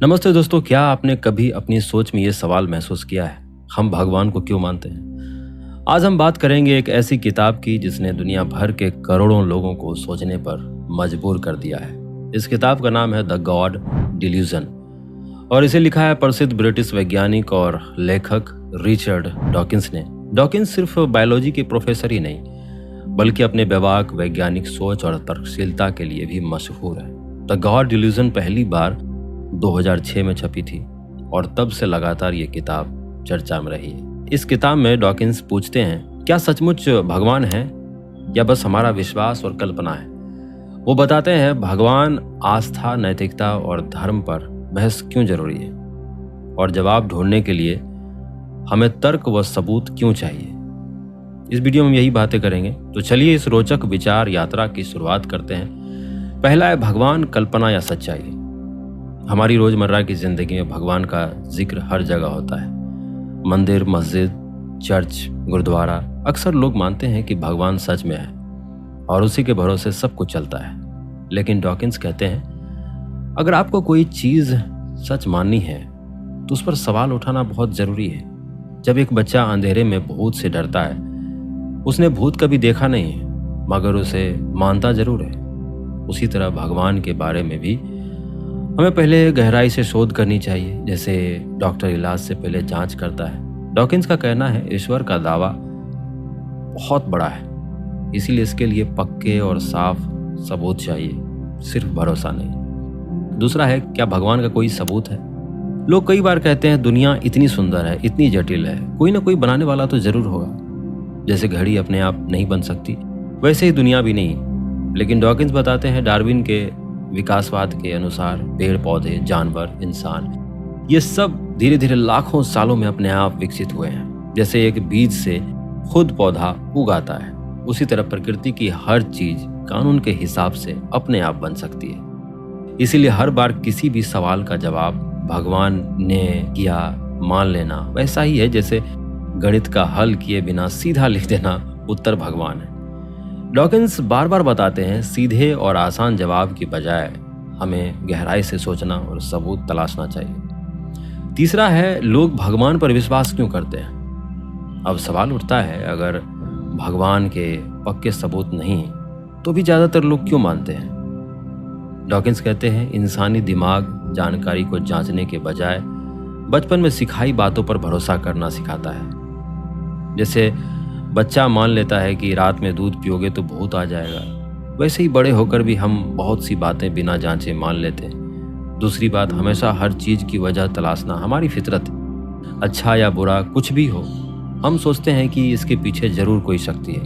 नमस्ते दोस्तों, क्या आपने कभी अपनी सोच में ये सवाल महसूस किया है, हम भगवान को क्यों मानते हैं? आज हम बात करेंगे एक ऐसी किताब की जिसने दुनिया भर के करोड़ों लोगों को सोचने पर मजबूर कर दिया है। इस किताब का नाम है द गॉड डिल्यूजन और इसे लिखा है प्रसिद्ध ब्रिटिश वैज्ञानिक और लेखक रिचर्ड डॉकिंस ने। डॉकिंस सिर्फ बायोलॉजी के प्रोफेसर ही नहीं, बल्कि अपने बेबाक वैज्ञानिक सोच और तर्कशीलता के लिए भी मशहूर है। द गॉड डिल्यूजन पहली बार 2006 में छपी थी और तब से लगातार ये किताब चर्चा में रही है। इस किताब में डॉकिंस पूछते हैं, क्या सचमुच भगवान है या बस हमारा विश्वास और कल्पना है? वो बताते हैं भगवान, आस्था, नैतिकता और धर्म पर बहस क्यों जरूरी है और जवाब ढूंढने के लिए हमें तर्क व सबूत क्यों चाहिए। इस वीडियो में यही बातें करेंगे, तो चलिए इस रोचक विचार यात्रा की शुरुआत करते हैं। पहला है भगवान, कल्पना या सच्चाई। हमारी रोजमर्रा की जिंदगी में भगवान का जिक्र हर जगह होता है। मंदिर, मस्जिद, चर्च, गुरुद्वारा। अक्सर लोग मानते हैं कि भगवान सच में है और उसी के भरोसे सब कुछ चलता है। लेकिन डॉकिंस कहते हैं, अगर आपको कोई चीज सच माननी है तो उस पर सवाल उठाना बहुत जरूरी है। जब एक बच्चा अंधेरे में भूत से डरता है, उसने भूत कभी देखा नहीं है मगर उसे मानता जरूर है। उसी तरह भगवान के बारे में भी हमें पहले गहराई से शोध करनी चाहिए, जैसे डॉक्टर इलाज से पहले जांच करता है। डॉकिंस का कहना है ईश्वर का दावा बहुत बड़ा है, इसीलिए इसके लिए पक्के और साफ सबूत चाहिए, सिर्फ भरोसा नहीं। दूसरा है, क्या भगवान का कोई सबूत है? लोग कई बार कहते हैं दुनिया इतनी सुंदर है, इतनी जटिल है, कोई ना कोई बनाने वाला तो जरूर होगा। जैसे घड़ी अपने आप नहीं बन सकती, वैसे ही दुनिया भी नहीं। लेकिन डॉकिंस बताते हैं डार्विन के विकासवाद के अनुसार पेड़ पौधे, जानवर, इंसान, ये सब धीरे धीरे लाखों सालों में अपने आप विकसित हुए हैं। जैसे एक बीज से खुद पौधा उगाता है, उसी तरह प्रकृति की हर चीज कानून के हिसाब से अपने आप बन सकती है। इसीलिए हर बार किसी भी सवाल का जवाब भगवान ने किया मान लेना वैसा ही है जैसे गणित का हल किए बिना सीधा लिख देना उत्तर भगवान है। डॉकिंस बार बार बताते हैं, सीधे और आसान जवाब की बजाय हमें गहराई से सोचना और सबूत तलाशना चाहिए। तीसरा है, लोग भगवान पर विश्वास क्यों करते हैं? अब सवाल उठता है, अगर भगवान के पक्के सबूत नहीं तो भी ज्यादातर लोग क्यों मानते हैं? डॉकिंस कहते हैं, इंसानी दिमाग जानकारी को जांचने के बजाय बचपन में सिखाई बातों पर भरोसा करना सिखाता है। जैसे बच्चा मान लेता है कि रात में दूध पियोगे तो भूत आ जाएगा, वैसे ही बड़े होकर भी हम बहुत सी बातें बिना जांचे मान लेते हैं। दूसरी बात, हमेशा हर चीज की वजह तलाशना हमारी फितरत है। अच्छा या बुरा कुछ भी हो, हम सोचते हैं कि इसके पीछे जरूर कोई शक्ति है।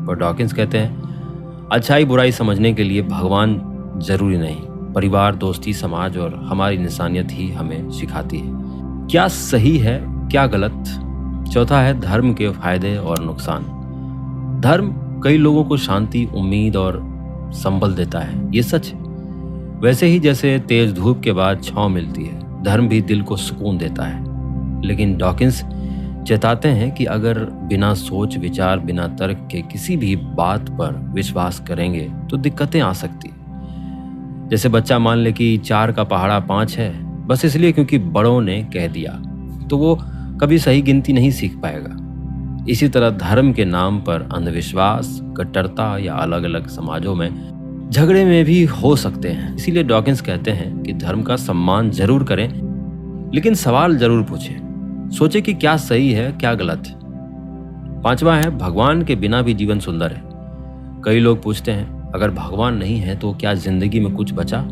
पर डॉकिंस कहते हैं, अच्छाई बुराई समझने के लिए भगवान जरूरी नहीं, परिवार, दोस्ती, समाज और हमारी इंसानियत ही हमें सिखाती है क्या सही है क्या गलत। चौथा है, धर्म के फायदे और नुकसान। धर्म कई लोगों को शांति, उम्मीद और संबल देता है, ये सच है। वैसे ही जैसे तेज धूप के बाद छांव मिलती है, धर्म भी दिल को सुकून देता है। लेकिन डॉकिंस चेताते हैं कि अगर बिना सोच विचार, बिना तर्क के किसी भी बात पर विश्वास करेंगे तो दिक्कतें आ सकती है। जैसे बच्चा मान ले कि 4 का पहाड़ा 5 है, बस इसलिए क्योंकि बड़ों ने कह दिया, तो वो कभी सही गिनती नहीं सीख पाएगा। इसी तरह धर्म के नाम पर अंधविश्वास, कट्टरता या अलग अलग समाजों में झगड़े में भी हो सकते हैं। इसीलिए डॉकिंस कहते हैं कि धर्म का सम्मान जरूर करें, लेकिन सवाल जरूर पूछें, सोचे कि क्या सही है क्या गलत है। पांचवा है, भगवान के बिना भी जीवन सुंदर है। कई लोग पूछते हैं, अगर भगवान नहीं है तो क्या जिंदगी में कुछ बचा?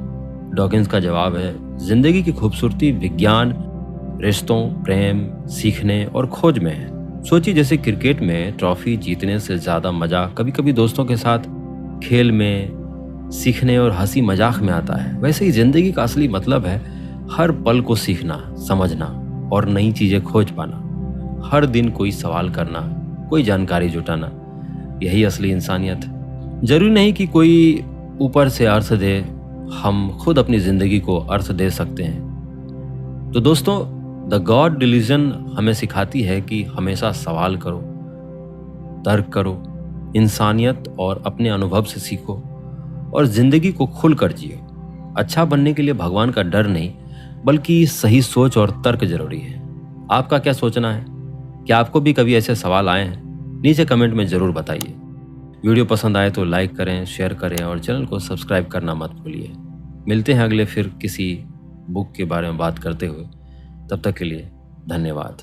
डॉकिंस का जवाब है, जिंदगी की खूबसूरती विज्ञान, रिश्तों, प्रेम, सीखने और खोज में है। सोचिए, जैसे क्रिकेट में ट्रॉफी जीतने से ज्यादा मजा कभी कभी दोस्तों के साथ खेल में, सीखने और हंसी मजाक में आता है, वैसे ही जिंदगी का असली मतलब है हर पल को सीखना, समझना और नई चीजें खोज पाना। हर दिन कोई सवाल करना, कोई जानकारी जुटाना, यही असली इंसानियत है। जरूरी नहीं कि कोई ऊपर से अर्थ दे, हम खुद अपनी जिंदगी को अर्थ दे सकते हैं। तो दोस्तों, द गॉड डिल्यूजन हमें सिखाती है कि हमेशा सवाल करो, तर्क करो, इंसानियत और अपने अनुभव से सीखो और जिंदगी को खुलकर जियो। अच्छा बनने के लिए भगवान का डर नहीं, बल्कि सही सोच और तर्क जरूरी है। आपका क्या सोचना है? क्या आपको भी कभी ऐसे सवाल आए हैं? नीचे कमेंट में जरूर बताइए। वीडियो पसंद आए तो लाइक करें, शेयर करें और चैनल को सब्सक्राइब करना मत भूलिए। मिलते हैं अगले फिर किसी बुक के बारे में बात करते हुए। तब तक के लिए धन्यवाद।